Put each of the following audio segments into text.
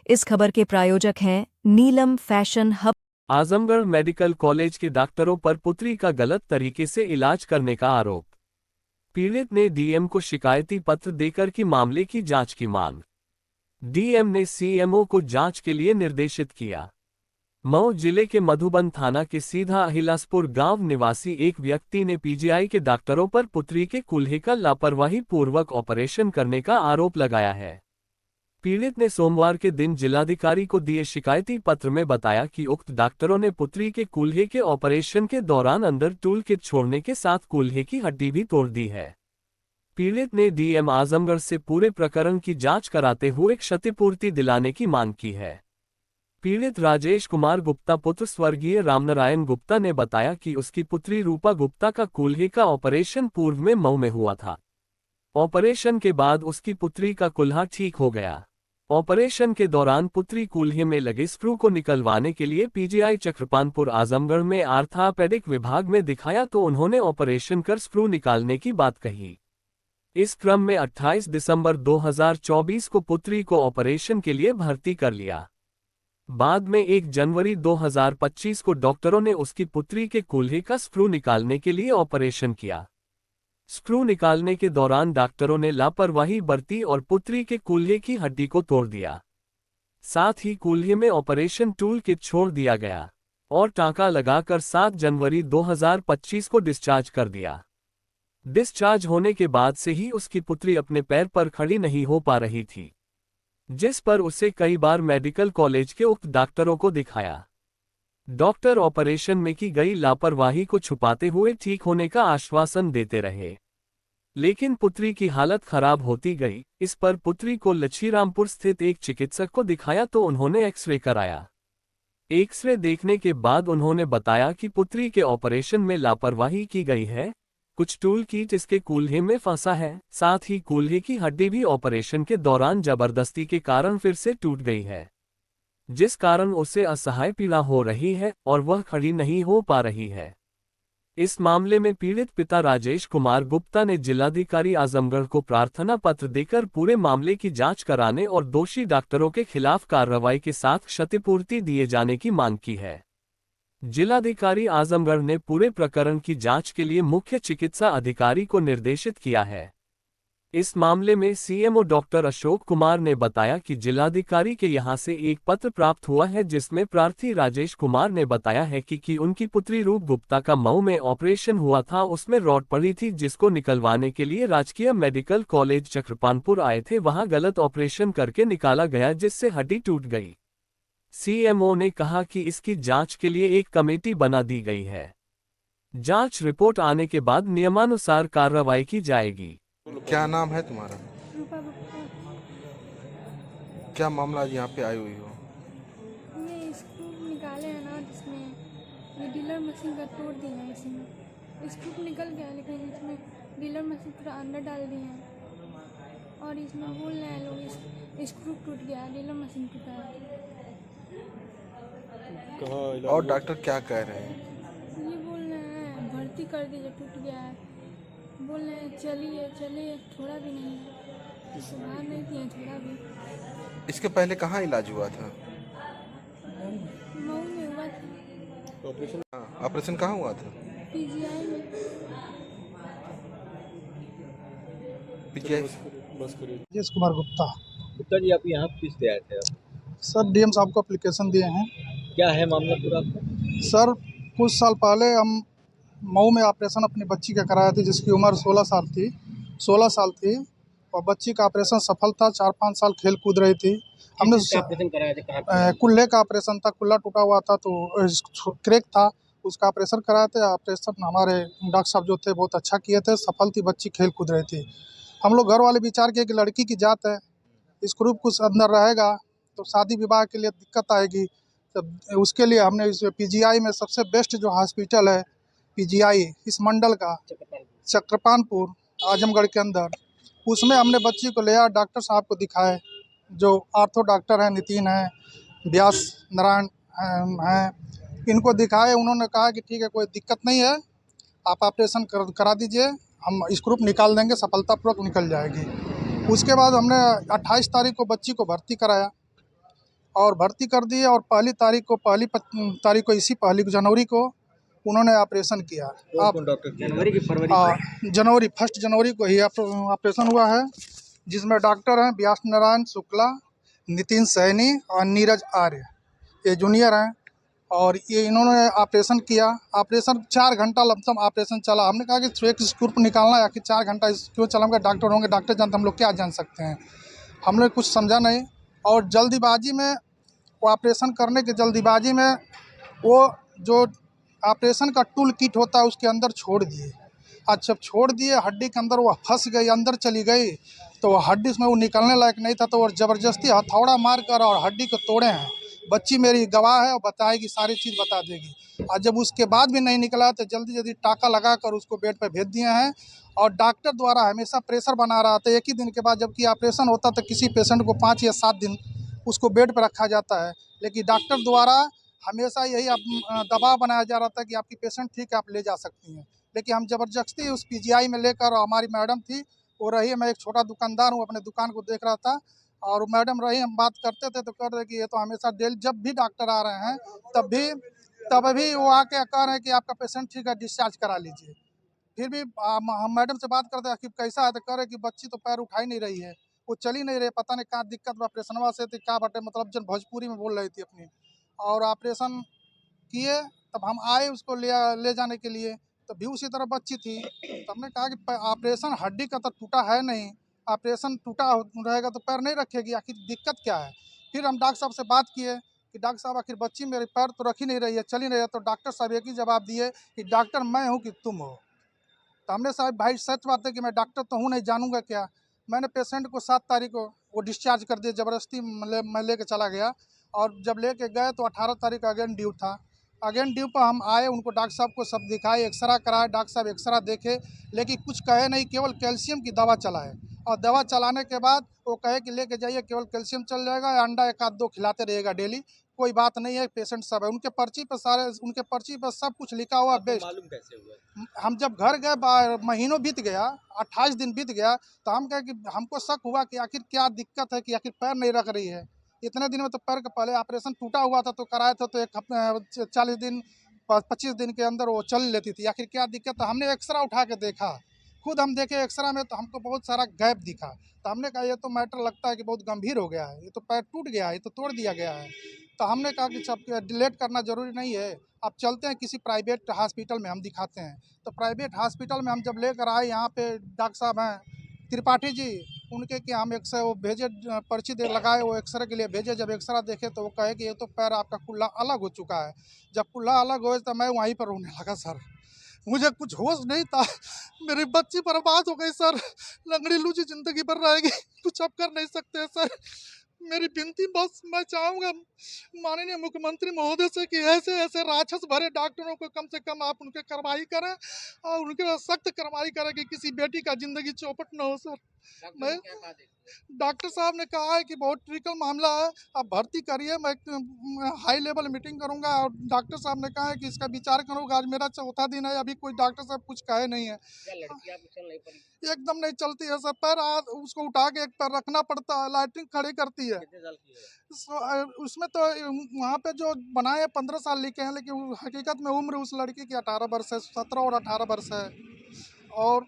इस खबर के प्रायोजक हैं Neelam fashion hub. Azamgarh medical college के डॉक्टरों पर पुत्री का गलत तरीके से इलाज करने का आरोप। पीड़ित ने डीएम को शिकायती पत्र देकर की मामले की जांच की मांग। डीएम ने सीएमओ को जांच के लिए निर्देशित किया। मऊ जिले के मधुबन थाना के सीधा अहिलासपुर गांव निवासी एक व्यक्ति ने पीजीआई के डॉक्टरों पर पुत्री के कूल्हे का लापरवाही पूर्वक ऑपरेशन करने का आरोप लगाया है। पीड़ित ने सोमवार के दिन जिलाधिकारी को दिए शिकायती पत्र में बताया कि उक्त डॉक्टरों ने पुत्री के कूल्हे के ऑपरेशन के दौरान अंदर टूल किट छोड़ने के साथ कूल्हे की हड्डी भी तोड़ दी है। पीड़ित ने डीएम आजमगढ़ से पूरे प्रकरण की जांच कराते हुए क्षतिपूर्ति दिलाने की मांग की है। पीड़ित राजेश कुमार गुप्ता पुत्र स्वर्गीय रामनारायण गुप्ता ने बताया कि उसकी पुत्री रूपा गुप्ता का कूल्हे का ऑपरेशन पूर्व में मऊ में हुआ था। ऑपरेशन के बाद उसकी पुत्री का कुल्हा ठीक हो गया। ऑपरेशन के दौरान पुत्री कूल्हे में लगे स्क्रू को निकलवाने के लिए पीजीआई चक्रपानपुर आजमगढ़ में आर्थोपेडिक विभाग में दिखाया तो उन्होंने ऑपरेशन कर स्क्रू निकालने की बात कही। इस क्रम में 28 दिसंबर 2024 को पुत्री को ऑपरेशन के लिए भर्ती कर लिया। बाद में 1 जनवरी 2025 को डॉक्टरों ने उसकी पुत्री के कूल्हे का स्क्रू निकालने के लिए ऑपरेशन किया। स्क्रू निकालने के दौरान डॉक्टरों ने लापरवाही बरती और पुत्री के कूल्हे की हड्डी को तोड़ दिया। साथ ही कूल्हे में ऑपरेशन टूल किट छोड़ दिया गया और टांका लगाकर 7 जनवरी 2025 को डिस्चार्ज कर दिया। डिस्चार्ज होने के बाद से ही उसकी पुत्री अपने पैर पर खड़ी नहीं हो पा रही थी, जिस पर उसे कई बार मेडिकल कॉलेज के उक्त डॉक्टरों को दिखाया। डॉक्टर ऑपरेशन में की गई लापरवाही को छुपाते हुए ठीक होने का आश्वासन देते रहे, लेकिन पुत्री की हालत खराब होती गई। इस पर पुत्री को लच्छीरामपुर स्थित एक चिकित्सक को दिखाया तो उन्होंने एक्सरे कराया। एक्सरे देखने के बाद उन्होंने बताया कि पुत्री के ऑपरेशन में लापरवाही की गई है। कुछ टूल किट इसके कूल्हे में फंसा है, साथ ही कूल्हे की हड्डी भी ऑपरेशन के दौरान जबरदस्ती के कारण फिर से टूट गई है, जिस कारण उसे असहाय पीड़ा हो रही है और वह खड़ी नहीं हो पा रही है। इस मामले में पीड़ित पिता राजेश कुमार गुप्ता ने जिलाधिकारी आजमगढ़ को प्रार्थना पत्र देकर पूरे मामले की जांच कराने और दोषी डॉक्टरों के खिलाफ कार्रवाई के साथ क्षतिपूर्ति दिए जाने की मांग की है। जिलाधिकारी आजमगढ़ ने पूरे प्रकरण की जांच के लिए मुख्य चिकित्सा अधिकारी को निर्देशित किया है। इस मामले में सीएमओ डॉक्टर अशोक कुमार ने बताया कि जिलाधिकारी के यहां से एक पत्र प्राप्त हुआ है, जिसमें प्रार्थी राजेश कुमार ने बताया है कि उनकी पुत्री रूप गुप्ता का मऊ में ऑपरेशन हुआ था, उसमें रॉड पड़ी थी जिसको निकलवाने के लिए राजकीय मेडिकल कॉलेज चक्रपानपुर आए थे। वहां गलत ऑपरेशन करके निकाला गया, जिससे हड्डी टूट गई। सीएमओ ने कहा कि इसकी जांच के लिए एक कमेटी बना दी गई है। जांच रिपोर्ट आने के बाद नियमानुसार कार्रवाई की जाएगी। क्या नाम है तुम्हारा? रूपा गुप्ता। क्या मामला आज यहाँ पे आई हुई हो? ये स्क्रू निकाले हैं ना, जिसमें ये डीलर मशीन का तोड़ दिए हैं। इसमें स्क्रू निकल गया, लेकिन इसमें डीलर मशीन पूरा अंदर डाल दिए हैं और इसमें बोल रहे हैं लोग स्क्रू टूट गया, डीलर मशीन टूटा है। और डॉक्टर क्या कह रहे हैं? ये बोल रहे हैं भर्ती कर दीजिए, टूट गया है। बोल रहे हैं चलिए, थोड़ा भी नहीं है, सुधार नहीं किए थोड़ा भी। इसके पहले कहाँ इलाज हुआ था? मऊ में हुआ था। ऑपरेशन कहाँ हुआ था? पीजीआई में। पीजीआई। राजेश कुमार गुप्ता। गुप्ता जी, आप यहाँ किस लिए आए थे? सर डीएम साहब को एप्लीकेशन दिए हैं। क्या है मामला पूरा? सर कुछ साल पहले हम मऊ में ऑपरेशन अपनी बच्ची का कराए थे, जिसकी उम्र 16 साल थी और बच्ची का ऑपरेशन सफल था। 4-5 साल खेल कूद रही थी। हमने ऑपरेशन कराया था? कहाँ? कुल्हे का ऑपरेशन था, कुल्ला टूटा हुआ था तो क्रैक था, उसका ऑपरेशन कराए थे। ऑपरेशन हमारे डॉक्टर साहब जो थे बहुत अच्छा किए थे, सफल थी, बच्ची खेल कूद रही थी। हम लोग घर वाले विचार किए कि लड़की की जात है, स्क्रू कुछ अंदर रहेगा तो शादी विवाह के लिए दिक्कत आएगी। तो उसके लिए हमने इस पीजीआई में सबसे बेस्ट जो हॉस्पिटल है पीजीआई इस मंडल का चक्रपानपुर आजमगढ़ के अंदर, उसमें हमने बच्ची को ले आया, डॉक्टर साहब को दिखाए, जो आर्थो डॉक्टर हैं, नितिन हैं, व्यास नारायण हैं, इनको दिखाए। उन्होंने कहा कि ठीक है, कोई दिक्कत नहीं है, आप ऑपरेशन करा दीजिए, हम स्क्रू निकाल देंगे, सफलतापूर्वक निकल जाएगी। उसके बाद हमने 28 तारीख को बच्ची को भर्ती कराया। और भर्ती कर दिए। और पहली तारीख को इसी 1 जनवरी को उन्होंने ऑपरेशन किया। कौन कौन डॉक्टर थे? जनवरी की फरवरी 1 जनवरी को ही ऑपरेशन हुआ है, जिसमें डॉक्टर हैं व्यास नारायण शुक्ला, नितिन सैनी और नीरज आर्य, ये जूनियर हैं। और ये इन्होंने ऑपरेशन किया। ऑपरेशन 4 घंटा लमसम ऑपरेशन चला। हमने कहा कि एक स्क्रूप निकालना है, आखिर 4 घंटा क्यों चला? हम डॉक्टर होंगे, डॉक्टर जानते, हम लोग क्या जान सकते हैं। हमने कुछ समझा नहीं और जल्दीबाजी में वो ऑपरेशन करने की जल्दीबाजी में वो जो ऑपरेशन का टूल किट होता है उसके अंदर छोड़ दिए। आज जब छोड़ दिए, हड्डी के अंदर वो फंस गई, अंदर चली गई, तो वो हड्डी उसमें वो निकलने लायक नहीं था, तो वो ज़बरदस्ती हथौड़ा मार कर और हड्डी को तोड़े हैं। बच्ची मेरी गवाह है और बताएगी, सारी चीज़ बता देगी। और जब उसके बाद भी नहीं निकला तो जल्दी जल्दी टाका लगा कर उसको बेड पर भेज दिए हैं। और डॉक्टर द्वारा हमेशा प्रेशर बना रहा था। एक ही दिन के बाद जबकि ऑपरेशन होता तो किसी पेशेंट को 5 या 7 दिन उसको बेड पर रखा जाता है, लेकिन डॉक्टर द्वारा हमेशा यही दबाव बनाया जा रहा था कि आपकी पेशेंट ठीक है, आप ले जा सकती हैं। लेकिन हम ज़बरदस्ती उस पीजीआई में लेकर, और हमारी मैडम थी वो रही, मैं एक छोटा दुकानदार हूँ, अपने दुकान को देख रहा था, और मैडम रही, हम बात करते थे तो कह रहे कि ये तो हमेशा जब भी डॉक्टर आ रहे हैं तब भी वो आके कह रहे हैं कि आपका पेशेंट ठीक है, डिस्चार्ज करा लीजिए। फिर भी हम मैडम से बात करते हैं कि कैसा है, तो कह रहे कि बच्ची तो पैर उठा ही नहीं रही है, वो चल ही नहीं रही, पता नहीं कहाँ दिक्कत ऑपरेशनवा से थी, क्या बटे, मतलब जन भोजपुरी में बोल रही थी अपनी। और ऑपरेशन किए, तब हम आए उसको ले जाने के लिए, तब भी उसी तरह बच्ची थी। तो हमने कहा कि ऑपरेशन हड्डी का तो टूटा है नहीं, ऑपरेशन टूटा रहेगा तो पैर नहीं रखेगी, आखिर दिक्कत क्या है। फिर हम डॉक्टर साहब से बात किए कि डॉक्टर साहब आखिर बच्ची मेरे पैर तो रख ही नहीं रही है, चल ही नहीं रही है। तो डॉक्टर साहब एक ही जवाब दिए कि डॉक्टर मैं हूँ कि तुम हो। तो हमने साहब भाई सच बात है कि मैं डॉक्टर तो हूँ नहीं, जानूंगा क्या। मैंने पेशेंट को 7 तारीख को वो डिस्चार्ज कर दिया, ज़बरदस्ती मैं लेके चला गया। और जब लेके गए तो 18 तारीख का अगेन ड्यू था। अगेन ड्यू पर हम आए, उनको डॉक्टर साहब को सब दिखाए, एक्सरा कराए, डॉक्टर साहब एक्सरा देखे, लेकिन कुछ कहे नहीं, केवल कैल्शियम की दवा चलाए। और दवा चलाने के बाद वो कहे कि लेके जाइए, केवल कैल्शियम चल जाएगा, अंडा 1 आध 2 खिलाते रहेगा डेली, कोई बात नहीं है, पेशेंट सब है। उनके पर्ची पर सब कुछ लिखा हुआ बेस्ट। मालूम कैसे हुआ? हम जब घर गए, महीनों बीत गया, 28 दिन बीत गया, तो हम कहे कि हमको शक हुआ कि आखिर क्या दिक्कत है कि आखिर पैर नहीं रख रही है। इतने दिन में तो पैर का पहले ऑपरेशन टूटा हुआ था तो कराया था, तो 1 हफ्ते 40 दिन 25 दिन के अंदर वो चल लेती थी, आखिर क्या दिक्कत है। हमने एक्सरा उठा के देखा, खुद हम देखे एक्सरा में, तो हमको बहुत सारा गैप दिखा। तो हमने कहा ये तो मैटर लगता है कि बहुत गंभीर हो गया है, ये तो पैर टूट गया है, ये तो तोड़ दिया गया है। तो हमने कहा कि सब डिलेट करना ज़रूरी नहीं है, अब चलते हैं किसी प्राइवेट हॉस्पिटल में हम दिखाते हैं। तो प्राइवेट हॉस्पिटल में हम जब लेकर आए, यहाँ पे डॉक्टर साहब हैं त्रिपाठी जी, उनके कि हम एक्सरे वो भेजे, पर्ची दे लगाए, वो एक्सरे के लिए भेजे। जब एक्सरा देखे तो वो कहे कि ये तो पैर आपका कुल्ला अलग हो चुका है। जब कुल्ला अलग हो तो मैं वहीं पर रोने लगा सर, मुझे कुछ होश नहीं था, मेरी बच्ची बर्बाद हो गई सर, लंगड़ी लूची ज़िंदगी भर रहेगी, कुछ अब कर नहीं सकते सर। मेरी विनती बस मैं चाहूँगा माननीय मुख्यमंत्री महोदय से कि ऐसे ऐसे राक्षस भरे डॉक्टरों को कम से कम आप उनके कार्रवाई करें, और उनके सख्त कार्रवाई करें कि किसी बेटी का ज़िंदगी चौपट न हो सर। मैं डॉक्टर साहब ने कहा है कि बहुत क्रिटिकल मामला है, आप भर्ती करिए, मैं हाई लेवल मीटिंग करूंगा। और डॉक्टर साहब ने कहा है कि इसका विचार करूंगा। आज मेरा 4था दिन है, अभी कोई डॉक्टर साहब कुछ कहे नहीं है। एकदम नहीं चलती है सर, पैर उसको उठा के एक पैर रखना पड़ता है, लाइटिंग खड़ी करती है। उसमें तो वहाँ पे जो बनाए 15 साल लिखे हैं, लेकिन हकीकत में उम्र उस लड़की की 18 वर्ष है, 17 और 18 वर्ष है। और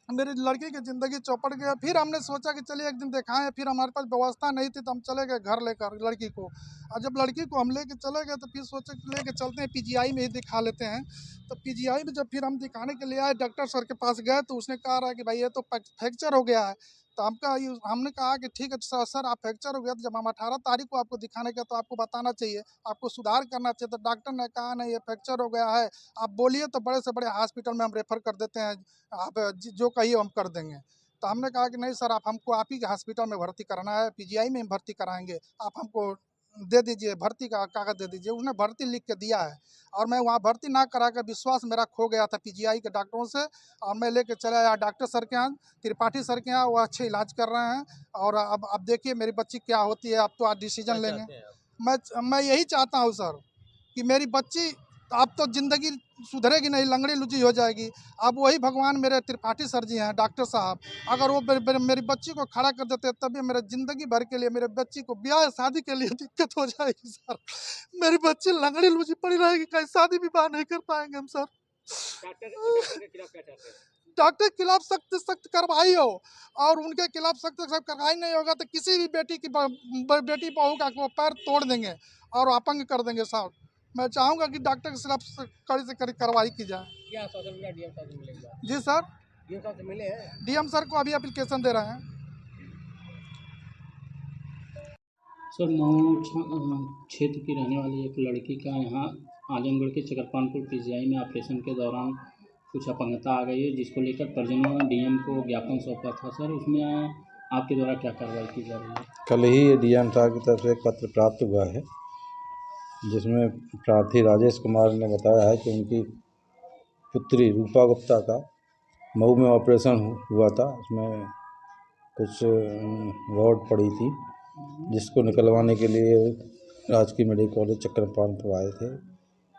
मेरी लड़की की ज़िंदगी चौपट गया। फिर हमने सोचा कि चलिए एक दिन दिखाएं, फिर हमारे पास व्यवस्था नहीं थी तो हम चले गए घर लेकर लड़की को। और जब लड़की को हम लेके चले गए तो फिर सोचे कि लेके चलते हैं पीजीआई में ही दिखा लेते हैं। तो पीजीआई में जब फिर हम दिखाने के लिए आए, डॉक्टर सर के पास गए तो उसने कहा रहा कि भाई ये तो फ्रैक्चर हो गया है। तो हमने कहा कि ठीक है सर आप फ्रैक्चर हो गया, तो जब हम 18 तारीख को आपको दिखाने गए तो आपको बताना चाहिए, आपको सुधार करना चाहिए। तो डॉक्टर ने कहा नहीं ये फ्रैक्चर हो गया है, आप बोलिए तो बड़े से बड़े हॉस्पिटल में हम रेफ़र कर देते हैं, आप जो कहिए हम कर देंगे। तो हमने कहा कि नहीं सर हमको आप ही के हॉस्पिटल में भर्ती कराना है, पीजीआई में भर्ती कराएंगे, आप हमको दे दीजिए भर्ती का कागज़ दे दीजिए। उसने भर्ती लिख के दिया है, और मैं वहाँ भर्ती ना करा कर विश्वास मेरा खो गया था पीजीआई के डॉक्टरों से। और मैं लेके चला आया डॉक्टर सर के यहाँ, त्रिपाठी सर के यहाँ, वो अच्छे इलाज कर रहे हैं। और अब देखिए मेरी बच्ची क्या होती है, अब तो आज डिसीजन लेंगे। मैं यही चाहता हूँ सर कि मेरी बच्ची तो अब तो ज़िंदगी सुधरेगी नहीं, लंगड़ी लुची हो जाएगी। अब वही भगवान मेरे त्रिपाठी सर जी हैं, डॉक्टर साहब, अगर वो मेरी बच्ची को खड़ा कर देते तभी मेरे ज़िंदगी भर के लिए, मेरे बच्ची को ब्याह शादी के लिए दिक्कत हो जाएगी सर। मेरी बच्ची लंगड़ी लुची पड़ी रहेगी, कहीं शादी विवाह नहीं कर पाएंगे हम सर। डॉक्टर के खिलाफ सख्त से सख्त कार्रवाई हो, और उनके खिलाफ सख्त से सख्त कार्रवाई नहीं होगा तो किसी भी बेटी बहू का वो पैर तोड़ देंगे और अपंग कर देंगे साहब। मैं चाहूँगा कि डॉक्टर के खिलाफ कड़ी से कड़ी कार्रवाई की जाए। क्या आश्वासन मिला डीएम साहब से मिलेगा? जी सर, डीएम साहब से मिले हैं? डीएम सर को अभी एप्लीकेशन दे रहे हैं। सर मऊ क्षेत्र की रहने वाली एक लड़की का यहाँ आजमगढ़ के चकरपानपुर पीजीआई में ऑपरेशन के दौरान कुछ अपंगता आ गई है, जिसको लेकर परिजनों ने डीएम को ज्ञापन सौंपा था। सर उसमें आपके द्वारा क्या कार्रवाई की जा रही है? कल ही डीएम साहब की तरफ से एक पत्र प्राप्त हुआ है, जिसमें प्रार्थी राजेश कुमार ने बताया है कि उनकी पुत्री रूपा गुप्ता का मऊ में ऑपरेशन हुआ था। उसमें कुछ रॉड पड़ी थी, जिसको निकलवाने के लिए राजकीय मेडिकल कॉलेज चक्करपानपुर आए थे।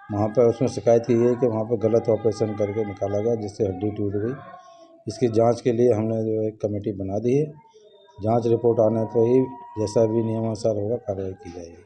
वहाँ पर उसमें शिकायत की गई कि वहाँ पर गलत ऑपरेशन करके निकाला गया, जिससे हड्डी टूट गई। इसकी जांच के लिए हमने जो है एक कमेटी बना दी है। जांच रिपोर्ट आने पर ही जैसा भी नियमानुसार होगा कार्रवाई की जाएगी।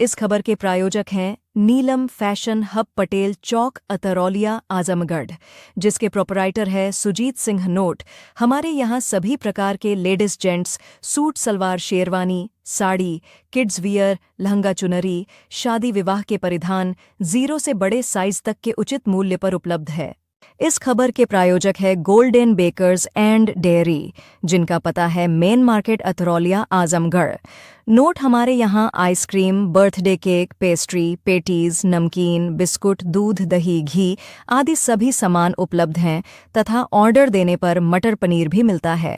इस खबर के प्रायोजक हैं नीलम फैशन हब, पटेल चौक, अतरौलिया, आजमगढ़, जिसके प्रोपराइटर है सुजीत सिंह नोट। हमारे यहाँ सभी प्रकार के ladies gents suit, salwar, sherwani, sari, kids wear, lehenga, चुनरी, शादी विवाह के परिधान 0 से बड़े साइज तक के उचित मूल्य पर उपलब्ध है। इस खबर के प्रायोजक है गोल्डन बेकर्स एंड डेयरी, जिनका पता है main market, Atraulia, Azamgarh. Note हमारे यहाँ ice cream, birthday cake, pastry, patties, नमकीन, बिस्कुट, दूध, दही, घी आदि सभी सामान उपलब्ध हैं तथा ऑर्डर देने पर मटर पनीर भी मिलता है।